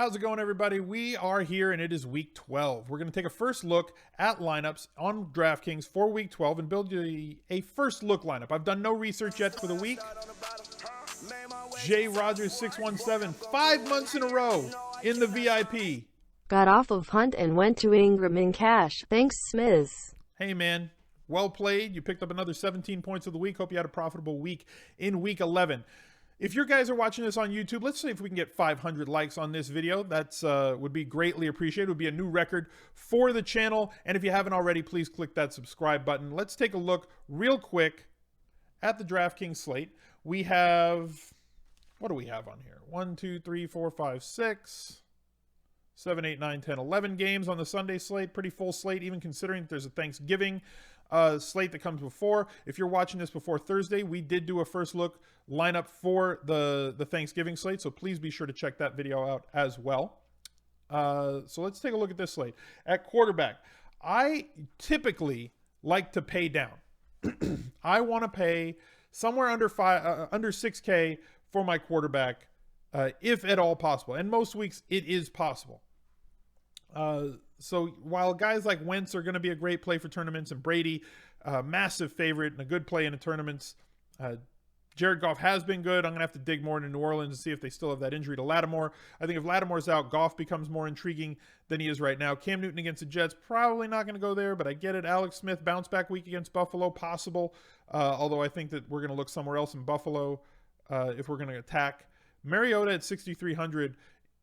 How's it going, everybody? We are here, and it is week 12. We're going to take a first look at lineups on DraftKings for week 12 and build you a first look lineup. I've done no research yet for the week. J Rogers 617, 5 months in a row in the VIP. Got off of Hunt and went to Ingram in cash. Thanks, Smiz. Hey, man. Well played. You picked up another 17 points of the week. Hope you had a profitable week in week 11. If you guys are watching this on YouTube, let's see if we can get 500 likes on this video. That's would be greatly appreciated. It would be a new record for the channel. And if you haven't already, please click that subscribe button. Let's take a look real quick at the DraftKings slate. We have, what do we have on here? 1, 2, 3, 4, 5, 6, 7, 8, 9, 10, 11 games on the Sunday slate. Pretty full slate, even considering that there's a Thanksgiving slate that comes before. If you're watching this before Thursday, we did do a first look lineup for the Thanksgiving slate, so please be sure to check that video out as well. So let's take a look at this slate. At quarterback, I typically like to pay down. I want to pay somewhere under 6K for my quarterback, if at all possible. And most weeks it is possible. So while guys like Wentz are going to be a great play for tournaments, and Brady, massive favorite and a good play in the tournaments, Jared Goff has been good. I'm going to have to dig more into New Orleans and see if they still have that injury to Lattimore. I think if Lattimore's out, Goff becomes more intriguing than he is right now. Cam Newton against the Jets, probably not going to go there, but I get it. Alex Smith, bounce back week against Buffalo, possible. Although I think that we're going to look somewhere else in Buffalo if we're going to attack. Mariota at 6,300.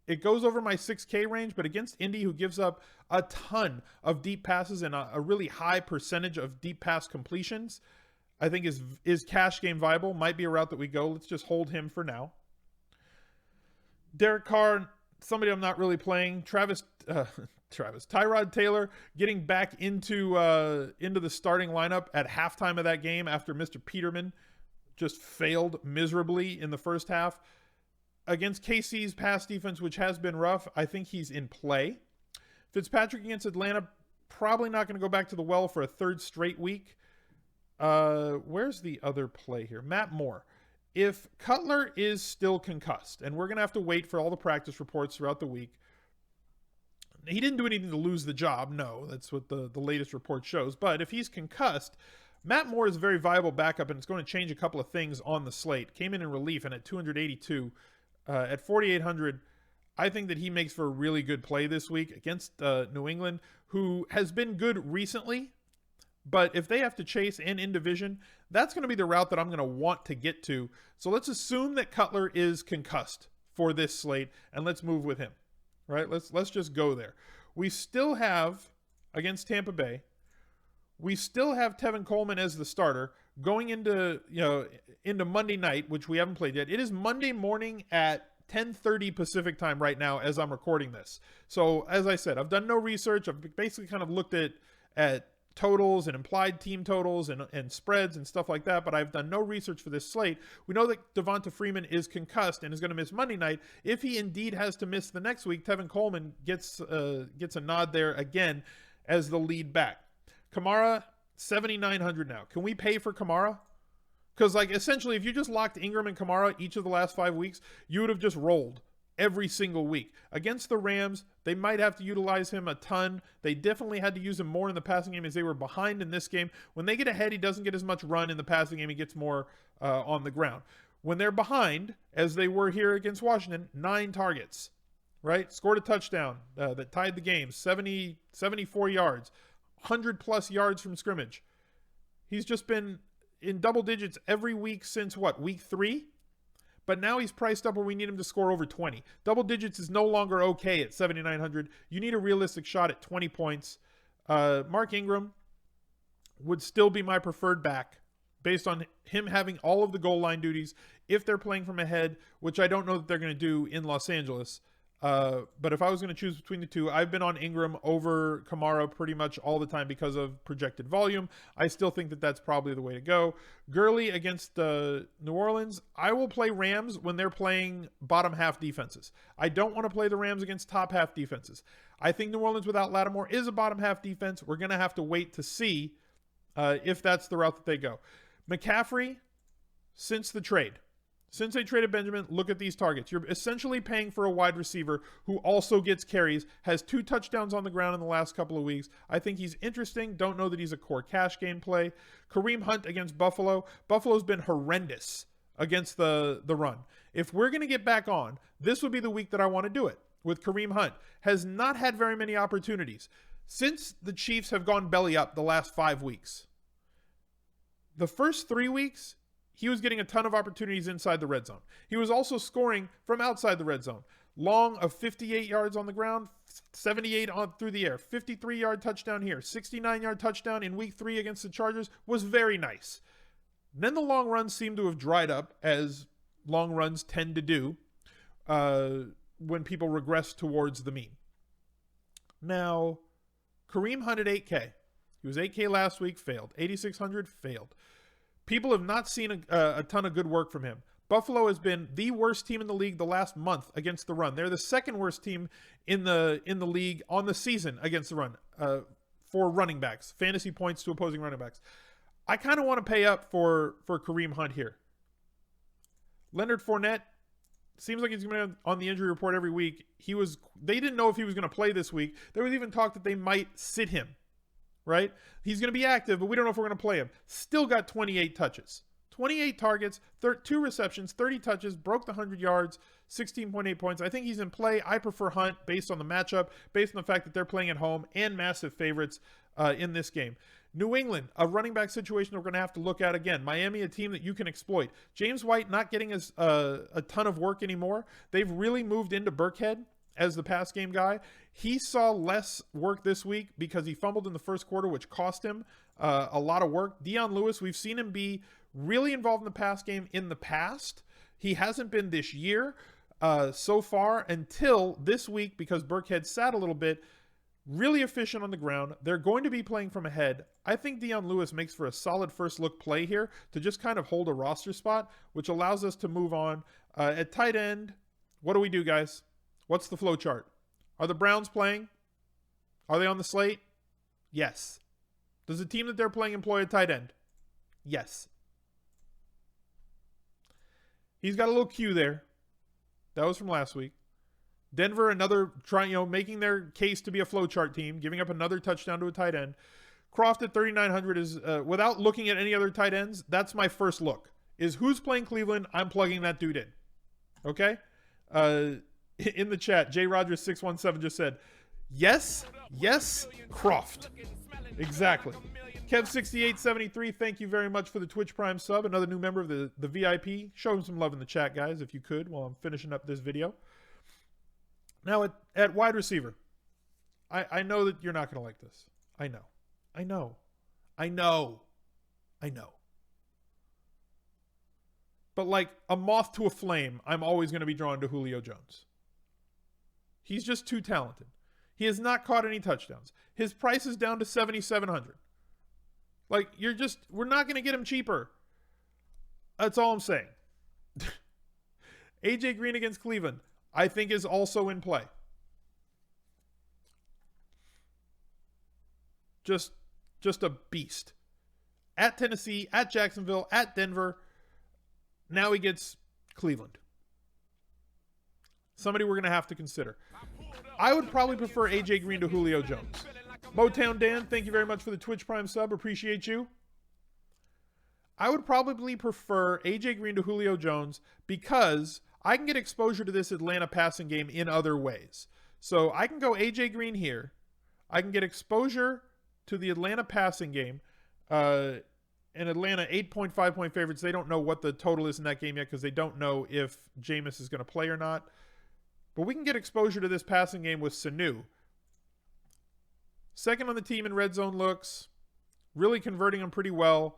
It goes over my 6K range, but against Indy, who gives up a ton of deep passes and a really high percentage of deep pass completions, I think is cash game viable. Might be a route that we go. Let's just hold him for now. Derek Carr, somebody I'm not really playing. Tyrod Taylor getting back into the starting lineup at halftime of that game after Mr. Peterman just failed miserably in the first half. Against KC's pass defense, which has been rough, I think he's in play. Fitzpatrick against Atlanta, probably not going to go back to the well for a third straight week. Where's the other play here? Matt Moore. If Cutler is still concussed, and we're going to have to wait for all the practice reports throughout the week. He didn't do anything to lose the job. No, that's what the latest report shows. But if he's concussed, Matt Moore is a very viable backup, and it's going to change a couple of things on the slate. Came in relief, and at 282, at 4,800, I think that he makes for a really good play this week against New England, who has been good recently. But if they have to chase and in division, that's going to be the route that I'm going to want to get to. So let's assume that Cutler is concussed for this slate, and let's move with him. Right? Let's just go there. We still have, against Tampa Bay, we still have Tevin Coleman as the starter going into Monday night, which we haven't played yet. It is Monday morning at 10:30 Pacific time right now as I'm recording this. So as I said, I've done no research. I've basically kind of looked at totals and implied team totals and spreads and stuff like that, but I've done no research for this slate. We know that Devonta Freeman is concussed and is going to miss Monday night. If he indeed has to miss the next week, Tevin Coleman gets a nod there again as the lead back. Kamara, 7,900 now. Can we pay for Kamara? Because, essentially, if you just locked Ingram and Kamara each of the last 5 weeks, you would have just rolled every single week. Against the Rams, they might have to utilize him a ton. They definitely had to use him more in the passing game as they were behind in this game. When they get ahead, he doesn't get as much run in the passing game. He gets more on the ground. When they're behind, as they were here against Washington, 9 targets, right? Scored a touchdown that tied the game, 74 yards. 100+ yards from scrimmage. He's just been in double digits every week since week 3? But now he's priced up where we need him to score over 20. Double digits is no longer okay at 7,900. You need a realistic shot at 20 points. Mark Ingram would still be my preferred back based on him having all of the goal line duties if they're playing from ahead, which I don't know that they're going to do in Los Angeles. But if I was going to choose between the two, I've been on Ingram over Kamara pretty much all the time because of projected volume. I still think that that's probably the way to go. Gurley against New Orleans. I will play Rams when they're playing bottom half defenses. I don't want to play the Rams against top half defenses. I think New Orleans without Lattimore is a bottom half defense. We're going to have to wait to see if that's the route that they go. McCaffrey, since the trade, Since they traded Benjamin, look at these targets. You're essentially paying for a wide receiver who also gets carries, has 2 touchdowns on the ground in the last couple of weeks. I think he's interesting. Don't know that he's a core cash game play. Kareem Hunt against Buffalo. Buffalo's been horrendous against the run. If we're going to get back on, this would be the week that I want to do it with Kareem Hunt. Has not had very many opportunities. Since the Chiefs have gone belly up the last 5 weeks, the first 3 weeks, he was getting a ton of opportunities inside the red zone. He was also scoring from outside the red zone. Long of 58 yards on the ground, 78 on through the air, 53-yard touchdown here, 69-yard touchdown in week 3 against the Chargers was very nice. Then the long runs seem to have dried up, as long runs tend to do when people regress towards the mean. Now, Kareem Hunt at 8K. He was 8K last week, failed. 8,600, failed. People have not seen a ton of good work from him. Buffalo has been the worst team in the league the last month against the run. They're the second worst team in the league on the season against the run for running backs, fantasy points to opposing running backs. I kind of want to pay up for Kareem Hunt here. Leonard Fournette seems like he's going to be on the injury report every week. They didn't know if he was going to play this week. There was even talk that they might sit him. Right? He's going to be active, but we don't know if we're going to play him. Still got 28 touches. 28 targets, 2 receptions, 30 touches, broke the 100 yards, 16.8 points. I think he's in play. I prefer Hunt based on the matchup, based on the fact that they're playing at home and massive favorites in this game. New England, a running back situation we're going to have to look at again. Miami, a team that you can exploit. James White not getting a ton of work anymore. They've really moved into Burkhead as the pass game guy. He saw less work this week because he fumbled in the first quarter, which cost him a lot of work. Dion Lewis, we've seen him be really involved in the pass game in the past. He hasn't been this year so far until this week because Burkhead sat a little bit. Really efficient on the ground. They're going to be playing from ahead. I think Dion Lewis makes for a solid first look play here to just kind of hold a roster spot, which allows us to move on. At tight end, what do we do, guys? What's the flow chart? Are the Browns playing? Are they on the slate? Yes. Does the team that they're playing employ a tight end? Yes. He's got a little Q there. That was from last week. Denver, another making their case to be a flow chart team, giving up another touchdown to a tight end. Croft at 3,900 is, without looking at any other tight ends, that's my first look. Is who's playing Cleveland? I'm plugging that dude in. Okay? In the chat, J Rogers 617 just said, yes, Croft. Exactly. Kev6873, thank you very much for the Twitch Prime sub. Another new member of the VIP. Show him some love in the chat, guys, if you could, while I'm finishing up this video. Now, at wide receiver, I know that you're not going to like this. I know. But like a moth to a flame, I'm always going to be drawn to Julio Jones. He's just too talented. He has not caught any touchdowns. His price is down to 7,700. Like, we're not going to get him cheaper. That's all I'm saying. AJ Green against Cleveland, I think, is also in play. Just a beast. At Tennessee, at Jacksonville, at Denver. Now he gets Cleveland. Somebody we're going to have to consider. I would probably prefer AJ Green to Julio Jones. Motown Dan, thank you very much for the Twitch Prime sub. Appreciate you. I would probably prefer AJ Green to Julio Jones because I can get exposure to this Atlanta passing game in other ways. So I can go AJ Green here. I can get exposure to the Atlanta passing game. And Atlanta, 8.5 point favorites. They don't know what the total is in that game yet because they don't know if Jameis is going to play or not. But we can get exposure to this passing game with Sanu. Second on the team in red zone looks. Really converting them pretty well.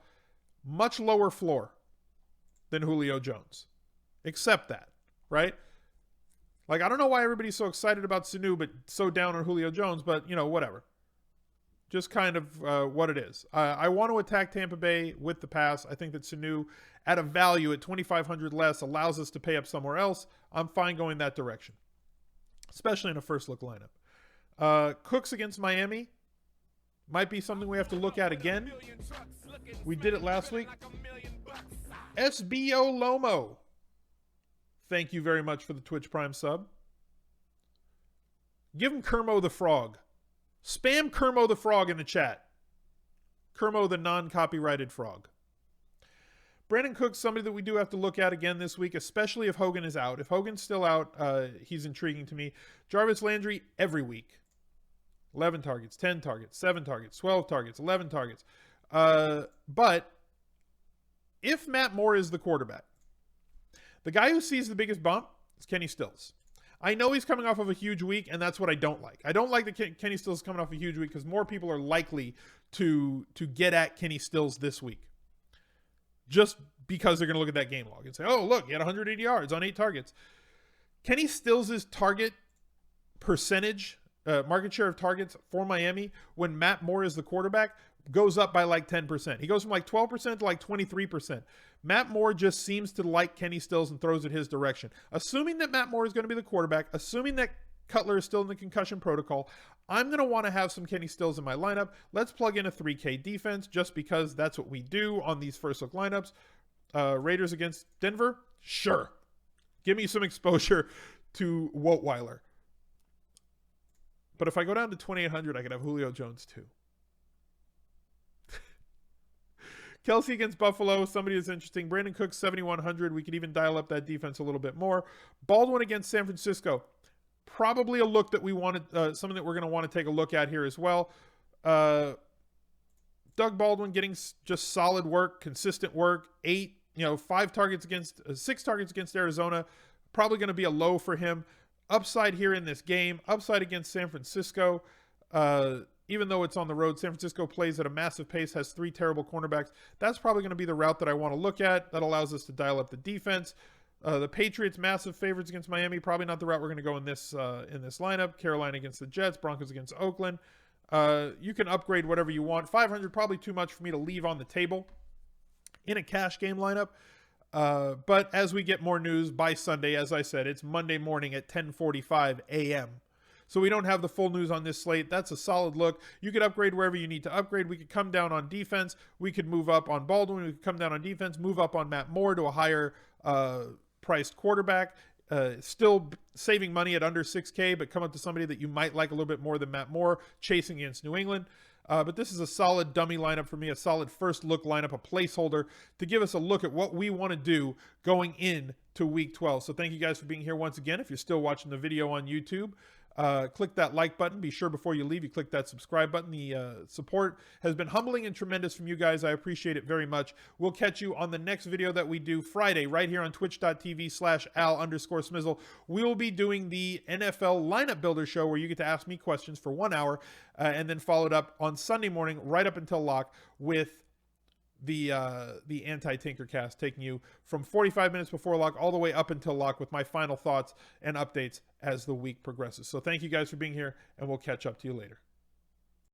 Much lower floor than Julio Jones. Accept that, right? Like, I don't know why everybody's so excited about Sanu but so down on Julio Jones, but, whatever. Just kind of what it is. I want to attack Tampa Bay with the pass. I think that Sanu, at a value at 2,500 less, allows us to pay up somewhere else. I'm fine going that direction, especially in a first look lineup. Cooks against Miami might be something we have to look at again. We did it last week. SBO Lomo. Thank you very much for the Twitch Prime sub. Give him Kermo the Frog. Spam Kermo the Frog in the chat. Kermo the non-copyrighted frog. Brandon Cook's somebody that we do have to look at again this week, especially if Hogan is out. If Hogan's still out, he's intriguing to me. Jarvis Landry every week. 11 targets, 10 targets, 7 targets, 12 targets, 11 targets. But if Matt Moore is the quarterback, the guy who sees the biggest bump is Kenny Stills. I know he's coming off of a huge week, and that's what I don't like. I don't like that Kenny Stills is coming off a huge week because more people are likely to get at Kenny Stills this week. Just because they're going to look at that game log and say, oh, look, he had 180 yards on 8 targets. Kenny Stills' target percentage, market share of targets for Miami when Matt Moore is the quarterback goes up by like 10%. He goes from like 12% to like 23%. Matt Moore just seems to like Kenny Stills and throws it his direction. Assuming that Matt Moore is going to be the quarterback, assuming that Cutler is still in the concussion protocol, I'm going to want to have some Kenny Stills in my lineup. Let's plug in a 3K defense just because that's what we do on these first look lineups. Raiders against Denver? Sure. Give me some exposure to Wotweiler. But if I go down to 2,800, I could have Julio Jones too. Kelsey against Buffalo, somebody is interesting. Brandon Cooks, 7,100. We could even dial up that defense a little bit more. Baldwin against San Francisco. Probably a look that we wanted, something that we're going to want to take a look at here as well. Doug Baldwin getting just solid work, consistent work. 5 targets against, 6 targets against Arizona. Probably going to be a low for him. Upside here in this game. Upside against San Francisco. Even though it's on the road, San Francisco plays at a massive pace, has 3 terrible cornerbacks. That's probably going to be the route that I want to look at. That allows us to dial up the defense. The Patriots, massive favorites against Miami. Probably not the route we're going to go in this lineup. Carolina against the Jets. Broncos against Oakland. You can upgrade whatever you want. 500, probably too much for me to leave on the table in a cash game lineup. But as we get more news by Sunday, as I said, it's Monday morning at 10:45 a.m. So we don't have the full news on this slate. That's a solid look. You could upgrade wherever you need to upgrade. We could come down on defense. We could move up on Baldwin. We could come down on defense, move up on Matt Moore to a higher priced quarterback. Still saving money at under 6K, but come up to somebody that you might like a little bit more than Matt Moore, chasing against New England. But this is a solid dummy lineup for me, a solid first look lineup, a placeholder to give us a look at what we want to do going into Week 12. So thank you guys for being here once again. If you're still watching the video on YouTube, click that like button. Be sure before you leave, you click that subscribe button. The support has been humbling and tremendous from you guys. I appreciate it very much. We'll catch you on the next video that we do Friday right here on twitch.tv/Al_Smizzle. We will be doing the NFL Lineup Builder Show where you get to ask me questions for 1 hour and then followed up on Sunday morning right up until lock with the anti-Tinkercast, taking you from 45 minutes before lock all the way up until lock with my final thoughts and updates as the week progresses. So thank you guys for being here, and we'll catch up to you later.